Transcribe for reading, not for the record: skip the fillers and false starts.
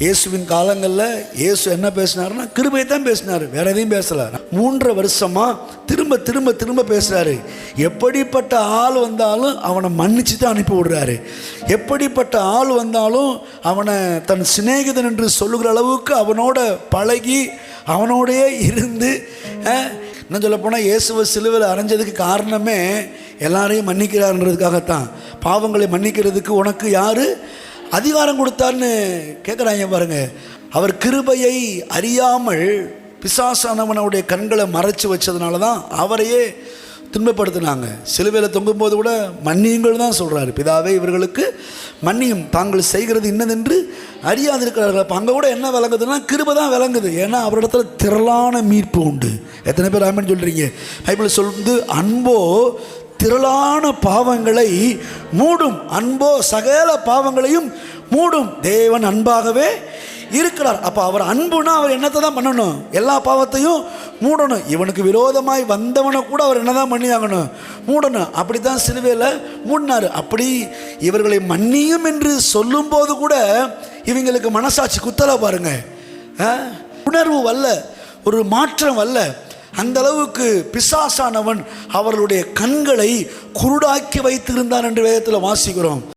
இயேசுவின் காலங்களில் இயேசு என்ன பேசினாருன்னா கிருபையை தான் பேசினார், வேற எதையும் பேசலை. 3 வருஷமாக திரும்ப திரும்ப திரும்ப பேசுகிறாரு. எப்படிப்பட்ட ஆள் வந்தாலும் அவனை மன்னிச்சு தான் அனுப்பி விடுறாரு. எப்படிப்பட்ட ஆள் வந்தாலும் அவனை தன் சிநேகிதன் என்று சொல்லுகிற அளவுக்கு அவனோட பழகி அவனோடையே இருந்து, இன்னும் சொல்ல போனால் இயேசுவை சிலுவையில் அரைஞ்சதுக்கு காரணமே எல்லாரையும் மன்னிக்கிறார்ன்றதுக்காகத்தான். பாவங்களை மன்னிக்கிறதுக்கு உனக்கு யார் அதிகாரம் கொடுத்தான்னு கேட்குறாங்க பாருங்க. அவர் கிருபையை அறியாமல் பிசாசானவனுடைய கண்களை மறைச்சி வச்சதுனால தான் அவரையே துன்பப்படுத்தினாங்க. சிலுவையில் தொங்கும்போது கூட மன்னியுங்கள் தான் சொல்கிறாரு. பிதாவே இவர்களுக்கு மன்னியும், தாங்கள் செய்கிறது இன்னதென்று அறியாதிருக்கிறார்கள். அப்போ அங்கே கூட என்ன விளங்குதுன்னா கிருபை தான் விளங்குது. ஏன்னா அவரிடத்துல திரளான மீட்பு உண்டு. எத்தனை பேர் ஆமென் சொல்கிறீங்க? பைபிள் சொல்லுது, அன்போ திரளான பாவங்களை மூடும், அன்போ சகல பாவங்களையும் மூடும். தேவன் அன்பாகவே இருக்கிறார். அப்போ அவர் அன்புனா அவர் என்னத்தை தான் பண்ணணும்? எல்லா பாவத்தையும் மூடணும். இவனுக்கு விரோதமாய் வந்தவனை கூட அவர் என்ன தான் பண்ணி ஆகணும்? மூடணும். அப்படி தான் சிலுவையில் மூடினார். அப்படி இவர்களை மன்னியும் என்று சொல்லும்போது கூட இவங்களுக்கு மனசாட்சி குத்தலை பாருங்க. உணர்வு வரல, ஒரு மாற்றம் வரல. அந்த அளவுக்கு பிசாசானவன் அவர்களுடைய கண்களை குருடாக்கி வைத்திருந்தான் என்று வேதத்தில் வாசிக்கிறோம்.